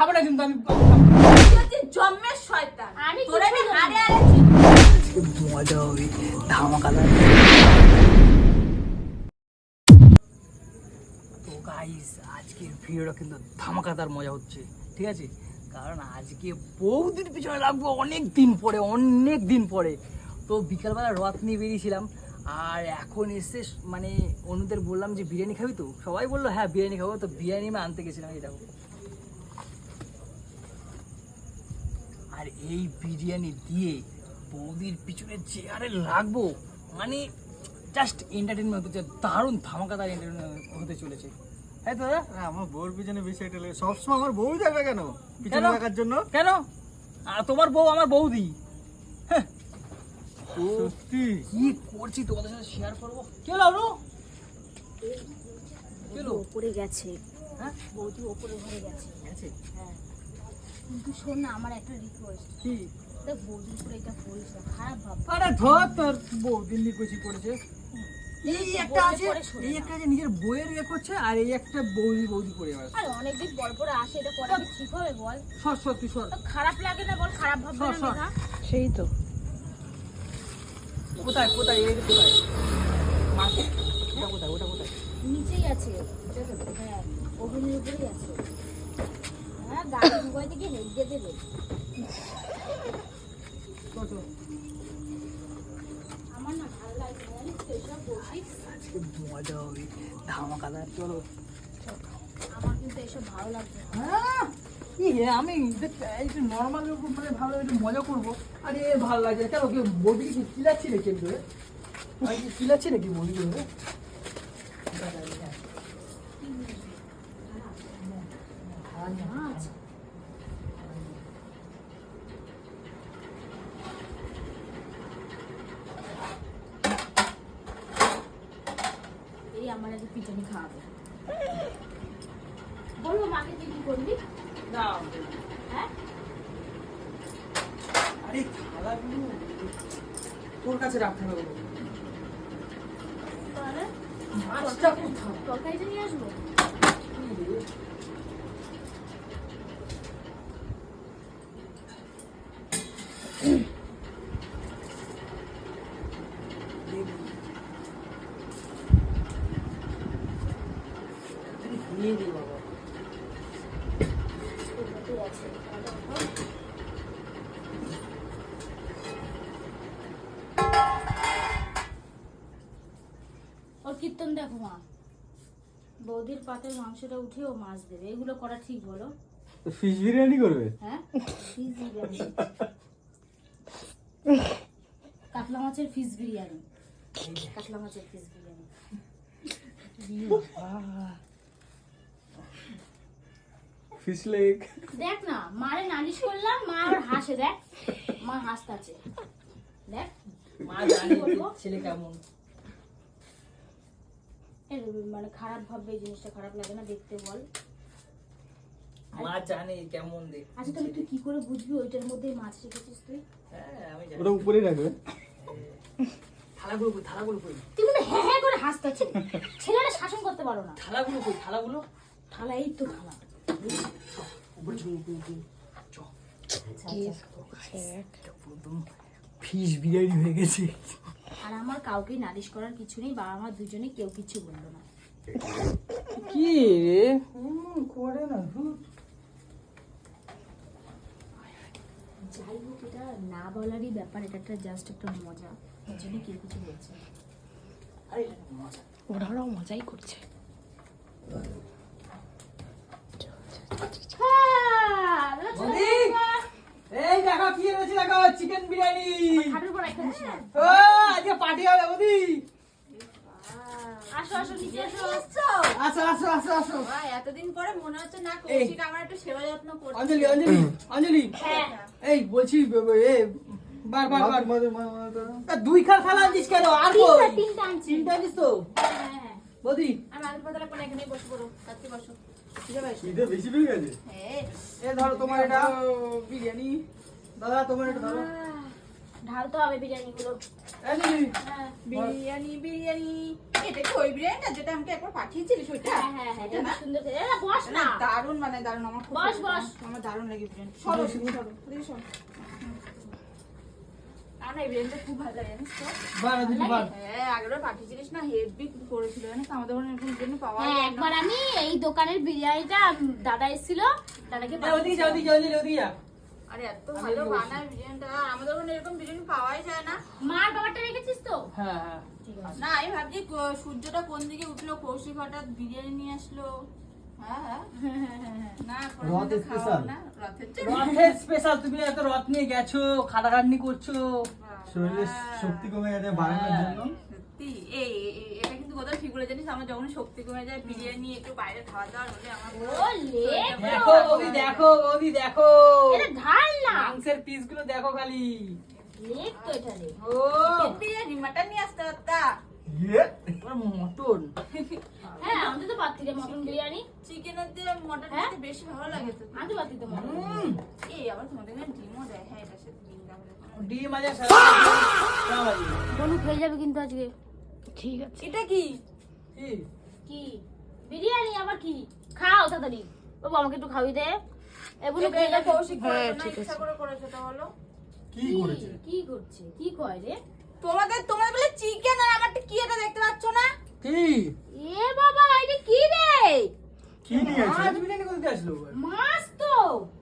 খাবো না কিন্তু আমি জন্মের শয়তান আমি তোরা কিছু হারে জানি হারে মজা হবে ধামাকাদার। তো গাইস আজকের ভিডিওটা কিন্তু ধামাকাদার মজা হচ্ছে, ঠিক আছে? কারণ আজকে বহুদিন পিছনে লাগবো, অনেক দিন পরে। তো বিকালবেলা রথ নিয়ে বেরিয়েছিলাম, আর এখন এসে মানে অনুদের বললাম যে বিরিয়ানি খাবি তো, সবাই বললো হ্যাঁ বিরিয়ানি খাবো। তো বিরিয়ানি আমি আনতে গেছিলাম, এই দেখো। আর এই বিরিয়ানি দিয়ে বৌদির পিছনে চেয়ারে লাগবো, মানে জাস্ট এন্টারটেনমেন্ট হচ্ছে, দারুণ ধামাকাদার এন্টারটেনমেন্ট হতে চলেছে। হ্যাঁ তো দাদা, আমার বউর পিছনে বেশি একটা সবসময় আমার বউ যাবে কেন পিছনে কেন? রাখার জন্য? কেন? আর তোমার বউ আমার বৌদি। হ্যাঁ, সত্যি কি করছি তোমাদের সাথে শেয়ার করবো। কি হলো অনু? কি হলো? ওপরে গেছে, হ্যাঁ বৌদি ওপরে ঘরে গেছে। আছে হ্যাঁ, কিন্তু শোন না, আমার একটা রিকোয়েস্ট, কি? দেখ বৌদির উপরে এটা করিস না, খারাপ ভাব। আরে ধর তোর বউ দিল্লি কুচি করেছে। এই একটা আছে, পরে শোনে এই না। একটা যে নিজের বইয়ের ইয়ে করছে, আর এই একটা বৌদি করে আছে। আর অনেকদিন পর পর আসে, এটা করা কি ঠিক হবে বল? সর সর তুই সর। তো খারাপ লাগে না বল? খারাপ ভাববে না সর। মেঘা? সেই তো কোথায় কোথায় এই কোথায় ওটা কোথায়? নিচেই আছে। হ্যাঁ, ওভেনের উপরেই আছে। হ্যাঁ, গাড়ি ঢুকাই থেকে হেঁটে দেবে। চল চল। আমার না ভালো লাগে না, জানিস তো এসব বসিস। আজকে মজা হবে ধামাকাদার, চলো। আমার কিন্তু এসব ভালো লাগছে না। হ্যাঁ আমি একটু নর্মাল মানে ভালো একটু মজা করবো, আর এ ভালো লাগছে না। কেন কি বৌদি কি চিলাচ্ছি নাকি আমি ধরে? আমি কি চিলাচ্ছি নাকি বৌদি ধরে? মাছ এই আমার আগে পিছনে খাওয়াবে। বলবো মাকে তুই কি করবি? না, হ্যাঁ, আরে থালাগুলো তোর কাছে রাখতে হবে। তাহলে মাছটা কোথায়? তরকারিটা নিয়ে আসবো। দিয়ে দিই বাবা। ওটাতেই আছে। ওর কীর্তন দেখো মা, বৌদির পাতের মাংসটা উঠে ও মাছ দেবে। এগুলো করা ঠিক বলো? ফিশ বিরিয়ানি করবে? হ্যাঁ, ফিশ বিরিয়ানি, কাতলা মাছের ফিশ বিরিয়ানি, কাতলা মাছের ফিশ বিরিয়ানি। Fish leg? দেখ না, মারে নালিশ করলাম, মা আর হাসে। দেখ মা হাসতে আছে, দেখ। মা জানে ছেলে কেমন। এর মানে খারাপ ভাববে, এই জিনিসটা খারাপ লাগে না দেখতে বল? মা জানে কেমন দেখ। আচ্ছা তাহলে তুই কি করে বুঝবি ওইটার মধ্যে মাছ রেখেছিস তুই? হ্যাঁ আমি জানি। ওটা উপরেই রাখবে? থালাগুলো কই? তুই কিন্তু হ্যাঁ হ্যাঁ করে হাসতেছিস, ছেলেটা শাসন করতে পারো না। থালাগুলো কই? থালাগুলো থালা, এই তো থালা। উপরে চল। আচ্ছা, আচ্ছা। একদম ফিশ বিরিয়ানি হয়ে গেছে। আর আমার কাউকে নালিশ করার কিছু নেই, বাবা মা দুজনে কেউ কিছু বললো না। কি রে করে না? যাই হোক, এটা না বলারই ব্যাপার, এটা একটা জাস্ট একটা মজা, এর জন্য কেউ কিছু বলছে না। আরে মজা। ওরাও মজাই করছে। বৌদি, এই দেখো কি এনেছি, দেখো চিকেন বিরিয়ানি। খাটের উপর একটা দিস না। ও আজকে পার্টি হবে বৌদি। আসো আসো, নিচে আসো। আসো। এতদিন পরে মনে হচ্ছে না কৌশিক আমার একটু সেবা যত্ন করছে। অঞ্জলি হ্যাঁ, এই বলছি এ বার মাঝে মাঝে দুই খাল থালা আনছিস কেন? আর কই? তিনটা আনছি। তিনটা আনছিস তো হ্যাঁ, হ্যাঁ। বৌদি। আমি আলু পাতলা করে এখানেই বসে পড়ো, কাছে বসো। এটা বেশি বেড়ে গেছে। হ্যাঁ এ ধরো তোমার এটা বিরিয়ানি, দাদা তোমার এটা ধরো। ঢালতে হবে বিরিয়ানি গুলো। এই দিদি, হ্যাঁ বিরিয়ানি বিরিয়ানি এটা কি ওই বিরিয়ানিটা যেটা আমাকে একবার পাঠিয়েছিলিস ওইটা? হ্যাঁ হ্যাঁ হ্যাঁ, এটা এটা না? সুন্দর করে। এরা বস না। দারুণ মানে দারুণ আমার খুব বস, পছন্দ। বস। আমার দারুণ লাগে বিরিয়ানি। সরো সরো ওদিকে সরো। আমার এই বিরিয়ানিটা খুব ভালো লাগে জানিস তো? বাড়া দিদি, বাড়া। হ্যাঁ আগেরবার পাঠিয়েছিলিস না, হেভি করেছিল জানিস তো, আমাদের ওখানে এরকম বিরিয়ানি পাওয়া হ্যাঁ যায় না। একবার আমি এই দোকানের বিরিয়ানিটা দাদা এসেছিল, দাদাকে এই ওদিকে যা, ওদিকে যা, ওদিকে যা। আরে এত ভালো বানায় বিরিয়ানিটা, আমাদের ওখানে এরকম বিরিয়ানি পাওয়াই যায় না। মার বাবারটা রেখেছিস তো? হ্যাঁ হ্যাঁ। ঠিক আছে। না আমি ভাবছি সূর্যটা কোন দিকে উঠলো, কৌশিক হঠাৎ বিরিয়ানি নিয়ে আসলো। হ্যাঁ হ্যাঁ না কোনো রথ মতে খাওয়াবো special। না, রথের জন্য। রথের স্পেশাল, তুমি এত রথ নিয়ে গেছো, খাটাখাটনি করছো। শরীরে শক্তি কমে গেছে বাড়ানোর জন্য। সত্যি এটা কিন্তু কোথাও ঠিক বলে জানিস, আমার যখন শক্তি কমে যায় বিরিয়ানি একটু বাইরে খাওয়া দাওয়ার হলে আমার পুরো ও লেট দেখো বৌদি, দেখো বৌদি, দেখো এটা ঢাল না। মাংসের পিস গুলো দেখো খালি। লেট তো এটা রে। ও বিরিয়ানি মাটন নিয়ে আসতে পারতা। ইয়ে মটন। হ্যাঁ আমাদের তো পাত্তি রে মটন বিরিয়ানি। চিকেনের দিয়ে মটন হ্যাঁ? খেতে বেশি ভালো লাগে তো। আমাদের পাত্তি তো মটন। এই আবার তোমাদের এখানে ডিমও দেয়। হ্যাঁ এটার সাথে ডিম তাহলে। ডিম আছে সারা। বনু খেয়ে যাবে কিন্তু আজকে। ঠিক আছে। এটা কি? কি? কি বিরিয়ানি আবার কি? খাও তাড়াতাড়ি। বাবা আমাকে একটু খাওয়ি দে। এগুলো এটা খেয়ে এটা যাবে। কৌশিক হ্যাঁ, করেছে না, ঠিক ইচ্ছা আছে। করে করেছে তা হলো। কি করেছে? কি করছে? কি কয় রে? তোমাদের বলে চিকেন আর আমারটা কি এটা দেখতে পাচ্ছ না? কি? এ বাবা এটা কি রে? কি নিয়েছে? মাছ বিরিয়ানি করতে আসলো। মাছ তো।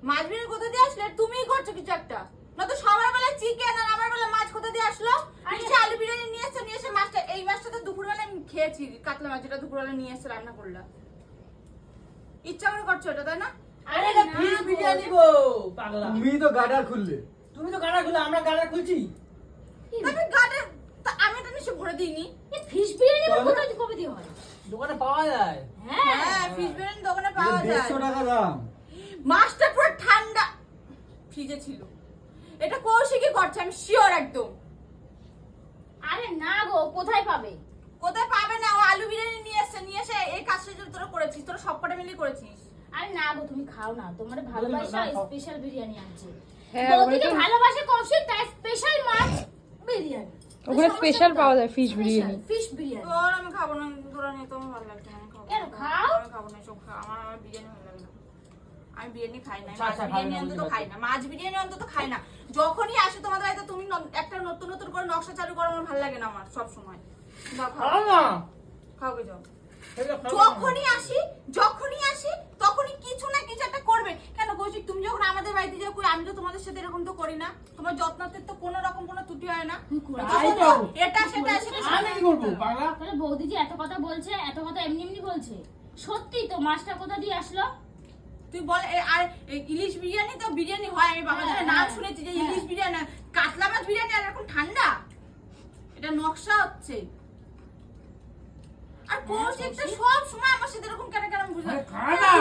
মাছ বিরিয়ানি কোথা দিয়ে আসলে? তুমিই করছো কিছু একটা। না তো সবার বেলা চিকেন আর আমার বেলা মাছ কোথা দিয়ে আসলো? নিচে আলু বিরিয়ানি নিয়ে এসে মাছটা, এই মাছটা তো দুপুরবেলা আমি খেয়েছি, কাতলা মাছ যেটা দুপুরবেলা নিয়ে এসে রান্না করলাম। ইচ্ছা করে করছো এটা তাই না? আরে এটা ফিশ বিরিয়ানি গো পাগলা। তুমি তো গাডার খুললে। তুমি তো গাড়া খুলে, আমরা গাড়া খুলছি। আমি গাটে আমি এটা নিশ্চয় ভরে দিইনি। এ ফিশ বিরিয়ানি আবার তাহলে? কোথায় কবে দিয়ে হয়? দোকানে পাওয়া যায়। হ্যাঁ হ্যাঁ ফিশ বিরিয়ানি দোকানে পাওয়া যায়। 150 টাকা দাম। মাছটা পুরো ঠান্ডা ফ্রিজে ছিল। এটা কৌশিকই করছে, আমি শিওর একদম। আরে না গো কোথায় পাবে? কোথায় পাবে না, ও আলু বিরিয়ানি নিয়ে এসে এই কাজটা যে তোরা করেছিস, তোরা সবকটা মিলে করেছিস। আরে না গো তুমি খাও না, তোমার ভালোবাসা স্পেশাল বিরিয়ানি আনছে। হ্যাঁ, বৌদিকে ওখানে তো- ভালোবাসে কৌশিক, তাই স্পেশাল মাছ বিরিয়ানি। ওখানে স্পেশাল পাওয়া যায় ফিশ বিরিয়ানি। ফিশ বিরিয়ানি। তোর আমি খাবো না, তোরা নিয়ে তো আমার ভালো লাগছে না, আমি খাবো না। কেন খাও? আমি খাবো না সব খাও, আমার বিরিয়ানি ভালো লাগে না। আমি বিরিয়ানি খাই না, আচ্ছা, মাছ আচ্ছা, বিরিয়ানি খাবে না, অন্তত বুঝতে খাই না, মাছ বিরিয়ানি অন্তত খাই না। যখনই আসে তোমাদের বাড়িতে তুমি একটা নতুন নতুন করে নকশা চালু করো, আমার ভালো লাগে না আমার সব সময়। দাও খাও, খাও না। খাও গে যাও। সেটা খাও না। যখনই আসি তখনই কিছু না কিছু একটা করবে। কেন কৌশিক তুমি যখন আমাদের বাড়িতে যাও, কই আমি তো তোমাদের সাথে এরকম তো করি না। তোমার যত্নতে তো কোনো রকম কোনো ত্রুটি হয় না। তাই তো। এটা সেটা আমি কি করবো পাগলা? তাহলে বৌদি যে এত কথা বলছে, এত কথা এমনি এমনি বলছে, সত্যি তো মাছটা কোথা দিয়ে আসলো? তুই বল আর এই ইলিশ বিরিয়ানি তো বিরিয়ানি হয়, আমি বাবা হ্যাঁ, নাম হ্যাঁ, শুনেছি যে হ্যাঁ। ইলিশ বিরিয়ানি, কাতলা মাছ বিরিয়ানি আর এখন ঠান্ডা, এটা নকশা হচ্ছে। আর কৌশিকটা সব সময় আমার সাথে এরকম কেন কেন বুঝলে আরে খা না।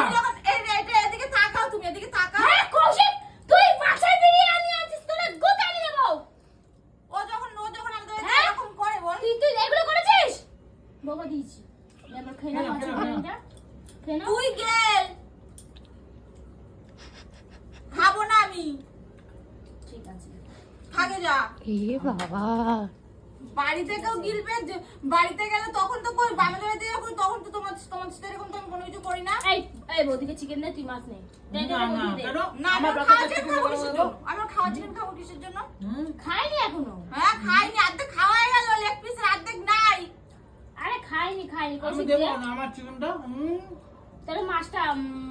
এদিকে তাকাও, তুমি এদিকে তাকাও। হ্যাঁ কৌশিক তুই মাছের বিরিয়ানি আনছিস, তোরে গোটালি দেব। ও যখন আমাদের বাড়িতে হ্যাঁ? এরকম করে বল। তুই এগুলো করেছিস? বাবা দিয়েছি। এবার খেয়ে না খেয়ে নাও, মাছের খেয়ে নাও। বিরিয়ানিটা। খেয়ে নাও। তুই গেল খাবো না আমি, ঠিক আছে। থাকে যা। এ বাবা, বাড়িতে কেউ গিলবে, বাড়িতে গেলে তখন তো কই বামের বাড়িতে যখন তখন তো তোমার সাথে এরকম তো আমি কোনো কিছু করি না। এই বৌদিকে চিকেন দে, তুই মাছ নে। দে, দে, না, দে, না, বৌদিকে দে। কেন? না আমার আমি বাচ্চা খাওয়া চিকেন খাবো চিকেন কিসের খাবো। জন্য? আমি খাওয়া চিকেন খাবো কিসের জন্য? হুম। খাইনি এখনো। হ্যাঁ খাইনি, অর্ধেক খাওয়াই গেল, লেগ পিসের অর্ধেক নাই। আরে খাইনি আমি কৌশিক দেবো দে। না আমার চিকেনটা। তাহলে মাছটা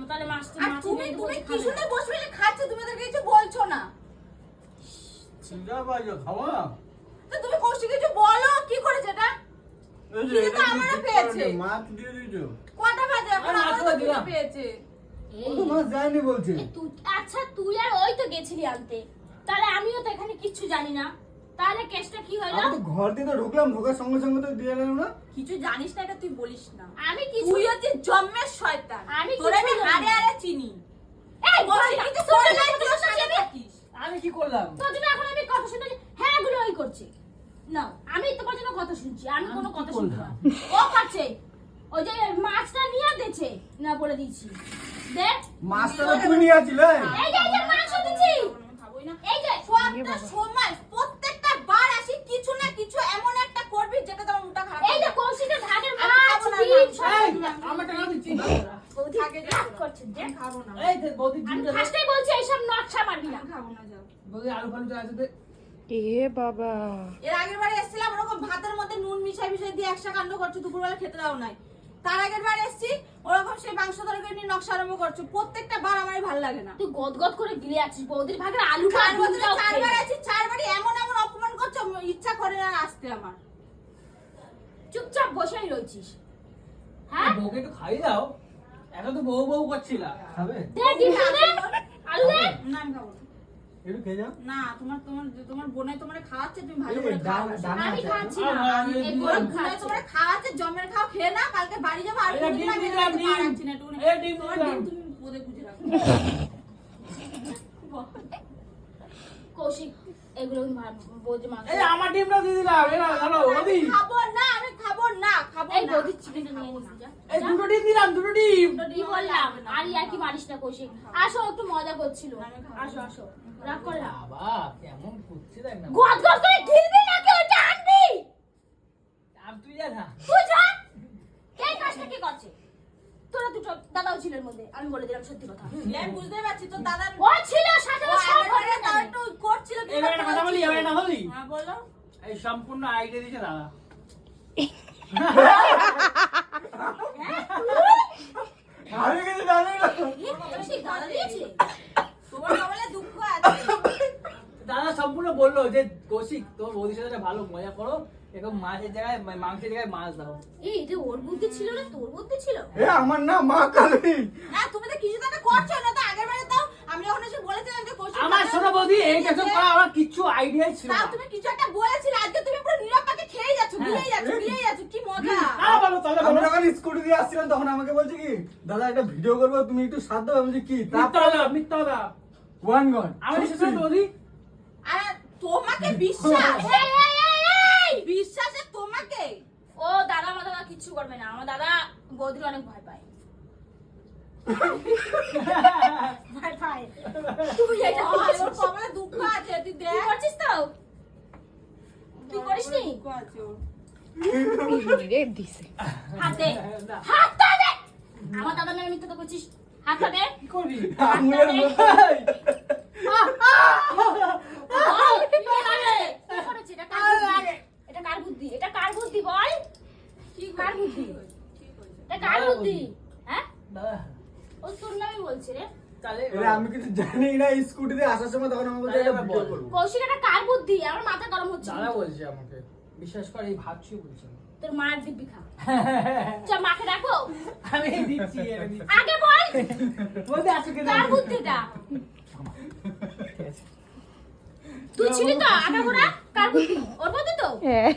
তাহলে মাছটা আর তুমি কি শুনে বসে বসে খাচ্ছ, তুমি ওদেরকে কিছু বলছো না। যা বাজে খাওয়া না। তো তুমি কৌশিক কিছু বলো, কি করেছে এটা? এই যে খিদে তো এটা আমারও ঠিক পেয়েছে। করেছে, মাছ দিয়ে দিয়েছো। কটা বাজে এখন? আর মাছ আমারও তো খিদে দিলাম। পেয়েছে। ও তো মাছ যায়নি বলছে। আচ্ছা তুই আর ওই তো গেছিলি আনতে, তাহলে আমিও তো এখানে কিচ্ছু জানি না, তাহলে কেসটা কি হলো? আমি তো ঘর দিয়ে তো ঢুকলাম, ঢোকার সঙ্গে সঙ্গে তো দিয়ে গেল না। কিছু জানিস না এটা তুই বলিস না। আমি কিছু তুই হচ্ছে জন্মের শয়তান। আমি তোরে আমি কিছু জানি হাড়ে না। হাড়ে চিনি। এই কৌশিক কিছু করলে তুই ওর সাথে থাকিস। আমি কি করলাম? তো তুমি এখন আমি কথা শুনতে হ্যাঁ গুলো ওই করছে না, আমি তোমার জন্য কথা শুনছি, আমি কোনো কি কথা শুনছি না। করলাম? ও পাচ্ছে ওই যে মাছটা নিয়ে দিয়েছে না, বলে দিচ্ছি দেখ মাছটা তো তুই নিয়ে আসছিলে। এই যে মাংস দিচ্ছি, আমি খাবোই না। এই যে সবটা সময় প্রত্যেকটা এই, আমার টাকা দিচ্ছি। বৌদি আগে যাও। রাগ করছেন যে? খাবো না এই দে, বৌদি আমি ডিমটা দে। ফার্স্টেই বলছি এইসব নকশা মারবি না। আমি খাবো না যাও। বৌদি আলু ফালু যা আছে দে। এ বাবা এর আগের বারে এসেছিলাম ওরকম ভাতের মধ্যে নুন মিশাই মিশাই দিয়ে একশো কাণ্ড করছো, দুপুরবেলা খেতে দাও নাই। তার আগের বার এসেছি ওরকম সেই মাংস তরকারি নিয়ে নকশা আরম্ভ করছো, প্রত্যেকটা বার আমারই ভালো লাগে না। তুই গদগদ করে গিলে আছিস বৌদির ভাগের আলুটা চার বছরে ডিমটাও খেয়ে চারবার নে। আছি, চারবারই এমন এমন অপমান করছো, ইচ্ছা করে না আসতে আমার। চুপচাপ বসেই রয়েছিস। হ্যাঁ বউকে একটু খাই দাও। এখন তো বউ বউ করছিলা। খাবে দে ডিমটা দে, আলু দে। না আমি খাবো না। একটু খেয়ে যাও। না তোমার তোমার তোমার বোনে তোমার খাওয়াচ্ছে, তুমি ভালো করে খাও। দানা আমি আছে খাচ্ছি আর না, আমি এই দিলাম। গরিব বোনে খাচ্ছে। তোমার খাওয়াচ্ছে, জমের খাও, খেয়ে না, কালকে বাড়ি যাবো আর এটা কোনোদিন ডিম আমি দিলাম, খেতে ডিম। পারছি না, একটুখানি। এ ডিম তোমার দিলাম। ডিম তুমি বোধে বুঝে রাখো। কৌশিক এগুলো বৌদি মাংস। এই আমার ডিমটা দিয়ে দিলাম। এরা হ্যালো বৌদি। আমি খাবো না, আমি খাবো না, খাবো এই না। বৌদি চিকেনটা নিয়ে নিস যা। এই দুটো ডিম দিলাম, দুটো ডিম। কি বললাম আর ইয়ার্কি মারিস না কৌশিক। আসো একটু মজা করছিল। আমি খাবো। আসো আসো রাগ করে না। বাবা কেমন করছে দেখ না। গদগদ করে গিলবি নাকি ওটা আনবি? আর তুই যা না। তুই যা। এই কাজটা কি করছে? তোরা দুটো দাদাও ছিল এর মধ্যে, আমি বলে দিলাম সত্যি কথা। আমি বুঝতে পারছি তো দাদা ও ছিল সাথে ও সব আগের ঘটনা বারে তাও জানে। একটু করছিল, কিন্তু এবারে একটা কথা বলি, এবারে না বলি। হ্যাঁ বলো। এই সম্পূর্ণ আইডিয়া দিয়েছে দাদা। আমি কিন্তু জানি না। এই কৌশিক দাদা দিয়েছে? তোমার কপালে দুঃখ আছে। দাদা সম্পূর্ণ বললো যে কৌশিক তোর বৌদির সাথে একটা ভালো মজা করো, এরকম মাছের জায়গায় মাংসের জায়গায় মাছ দাও। এই এটা ওর বুদ্ধি ছিল না তোর বুদ্ধি ছিল? এ আমার না মা কালী। না তুমি তো কিছু তো একটা করছো না, তো আগের বারে দাও আমি যখন এসে বলেছিলাম যে কোচিং আমার শোনো বৌদি, এই কেসব করা আমার কিচ্ছু আইডিয়াই ছিল তাও না। তুমি কিছু একটা বলেছিলে, আজকে তুমি পুরো নীরব পাখি খেয়ে যাচ্ছ, হ্যাঁ। গিলেই যাচ্ছ, গিলেই যাচ্ছ, কি মজা। বলো তাহলে আমি বলো। যখন স্কুটি দিয়ে আসছিলাম তখন আমাকে বলছে কি দাদা একটা ভিডিও করবো তুমি একটু সাথ দাও। আমি বলছি কি মিথ্যা তারপর কথা, মিথ্যা কথা। ওয়ান গন আমি বিশ্বাস করি বৌদি। আর তোমাকে বিশ্বাস, এই এই এই এই বিশ্বাসে তোমাকে। ও দাদা আমার দাদা কিচ্ছু করবে না। আমার দাদা বৌদির অনেক ভয় পায়। ভয় পায়। তুই এটা ওর কপালে দুঃখ আছে, তুই তুই দেখ। করছিস তো? তুই করিসনি? দুঃখ আছে ওর। রে দিছে হাত দে। না, হাতটা দে। আমার দাদা মেয়ে মিথ্যা তো করছিস। হাতটা দে। কি করবি? আঙুলের মধ্যে বল, কি লাগে? কি করেছে? এটা কার বুদ্ধি? এটা কার বুদ্ধি? এটা কার বুদ্ধি বল? ঠিক কার হয়েছে, বুদ্ধি? ঠিক হয়েছে, ঠিক হয়েছে। এটা কার বুদ্ধি? হ্যাঁ? দাদা, ও তোর নামই বলছে রে। তাহলে এরে আমি কিছু জানি না স্কুটিতে আসার সময় তখন আমাকে বলছে একটা ভিডিও করবো। কৌশিক এটা কার বুদ্ধি? আমার মাথা গরম হচ্ছে। দাদা বলছে আমাকে, বিশ্বাস করে এই ভাবছি বলছে। তোর মার দিব্যি খা। চ মাকে ডাকো। আমি দিচ্ছি, এটা দিচ্ছি। আগে বল বৌদি আসো কে কার বুদ্ধিটা? তুই ছিলি তো আগাগোড়া? কার বুদ্ধি? ওর বুদ্ধি তো? হ্যাঁ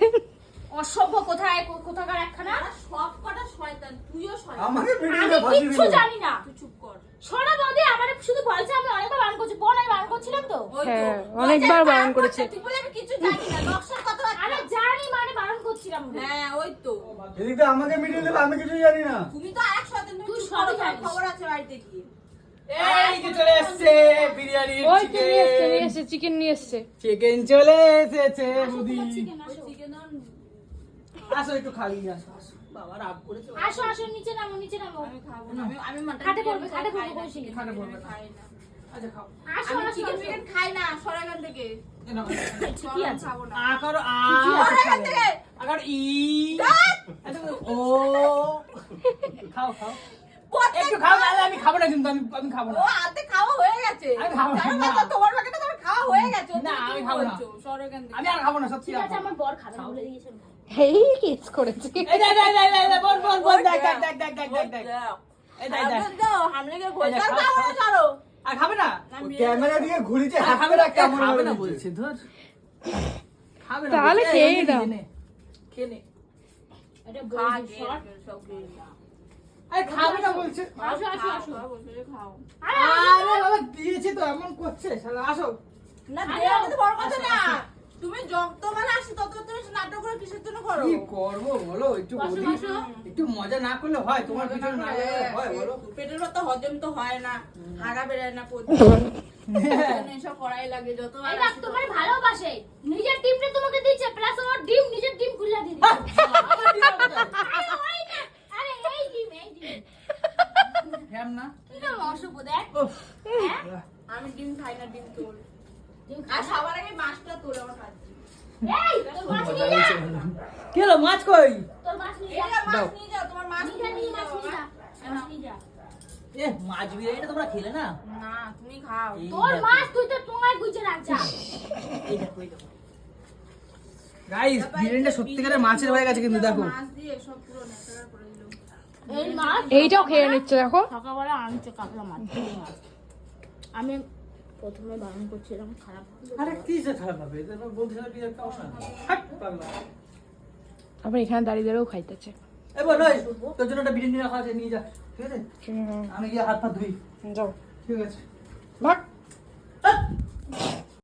অসভ্য কোথায় কোথাকার একখানা। আর সব কটা শয়তান, তুইও শয়তান। আমাকে আমি ভিডিওতে ফাঁসি কিচ্ছু দিল। জানি না। তুই চুপ কর। সোনা বৌদি আমার শুধু বলছে, আমি অনেকবার বারণ করছি। বোন আমি বারণ করছিলাম তো। ওই তো। হ্যাঁ, ওই অনেকবার যে বারণ কার করেছে। তুই বলে আমি কিছু জানি না, নকশার কথা বাদ আরে দাও। জানি মানে বারণ করছিলাম। হ্যাঁ ওই তো। এদিক দিয়ে আমাকে ভিডিও দিল আমি কিছু জানি না। তুমি তো আরেক শয়তান, তুমি তুই চুপ সবই করো, তোমার জানিস। খবর আছে বাড়িতে গিয়ে। এই যে চলে এসেছে বিরিয়ানি, ওই তো নিয়ে এসছে চিকেন নিয়ে এসছে চিকেন চলে এসেছে বৌদি। চিকেন ওই আসো। চিকেন আসো একটু খাবি, আসো আসো। বাবা রাগ করেছে। আসো আসো নিচে নামো নিচে নামো। আমি খাবো না, আমি mutton খাটে বিরিয়ানি পড়বে, খাটে খাই পড়বে, না, কৌশিক। chicken খাটে বিরিয়ানি পড়বে। খাই না। আচ্ছা খাও। আসো আমি আসো চিকেন আসো। বিরিয়ানি খাই না, সর এখান থেকে। এ নাও। ঠিকই আছে। খাবো না। আকার ঠিকই আছে, সর এখান থেকে। আকার ই আচ্ছা ও খাও খাও প্রত্যেক- একটু খাও, নাহলে আমি খাবো না, কিন্তু আমি খাবো না। ও হাতে খাওয়া হয়ে গেছে। আমি খাবো না। জানো তো, তোমার বাকিটা তোমার খাওয়া হয়ে গেছে। না, তুমি আমি কি খাবো না। বলছো? সর এখান থেকে। আমি আর খাবো না, সত্যি ঠিক আর আছে খাবো না। আমার বর খাবে না বলে দিয়েছে। এই কেস করেছে এই দেখ দেখ দেখ দেখ বল বল বল দেখ দেখ দেখ দেখ দেখ দেখ দেখ দাও। এই দেখ দেখ আবার দাও, হামলে গিয়ে এই দেখ, ঘোষাল খাও, খাবো না, খাও। ছাড়ো। আর খাবে না? আমি ক্যামেরা দিকে ঘুরিছে আর হাত খাবে মেরা না, কেমন খাবে না বলছে বলছে, ধর খাবে না তাহলে বলছে, খেয়েই এই দাও। নে, খেয়ে নে। এটা খা বৌদির গে, শর্ট। সব খেয়ে নাও। আরে খাবে না বলছে। আসো আসো খাও, আসো। খাও, বসে বসে খাও। আরে আরে বাবা দিয়েছি তো, এমন করছে শালা, আসো। না, আরে, দেওয়াটা তো বড় কথা আসো, না। আসো। তুমি যতবার আসি তত তুমি নাটক করে কিসের জন্য করো? কি করবো বলো, একটু বসো, বলি, বসো। একটু মজা না করলে হয়? তোমার পিছনে না লাগলে হয় বলো? পেটের ভাত তো হজম তো হয় না, হাগা বেরোয় না প্রতিদিন। এসব করাই লাগে যতবার এই দেখ আসি তোমার ততবার। ভালোবাসে। নিজের টিমটা তোমাকে দিচ্ছে প্লাস ওর ডিম নিজের ডিম খুলে দিয়ে দিচ্ছে। আমার ডিম কোথায়? আরে ওই না। আরে এই হ্যাম না কিরকম অশুভ দেখ। উফ, হ্যাঁ? আমি ডিম খাই না, ডিম তোল। ডিম আর খাস? সবার আগে মাছটা তোল আমার খাচ্ছি। এই, তোর মাছ নিয়ে যা। কি হলো মাছ কই? তোর মাছ নিয়ে এই যা। যে মাছ নিয়ে যাও, তোমার মাছ নিয়ে যা, নিয়ে মাছ যাও। নিয়ে যা। মাছ নিয়ে যা। এ মাছ বিরিয়ানিটা তোমরা খেলে না? না, তুমি খাও। এই তোর দেখো, মাছ তুই তো টোঙায় গুজে রাখ যা। এই দেখো, এই দেখো। গাইস বিরিয়ানিটা সত্যিকারের মাছের হয়ে গেছে কিন্তু দেখো। মাছ দিয়ে সব পুরো নেকড়া করে দিল। এই মাছ এইটাও খেয়ে নিচ্ছে দেখো। সকালবেলা আনছে কাতলা মাছ, চিংড়ি মাছ। আমি প্রথমে বারণ করছিলাম খারাপ হবে। আরে কি যে খারাপ হবে, এটা তো বলছিলাম কি একটা অবস্থা হাট পাগলা। আবার এখানে দাঁড়িয়ে দাঁড়িয়েও খাইতেছে। এ বল ওই তোর জন্য একটা বিরিয়ানি রাখা আছে নিয়ে যা, ঠিক আছে? আমি গিয়ে হাত পা ধুই, যাও ঠিক আছে? ভাগ।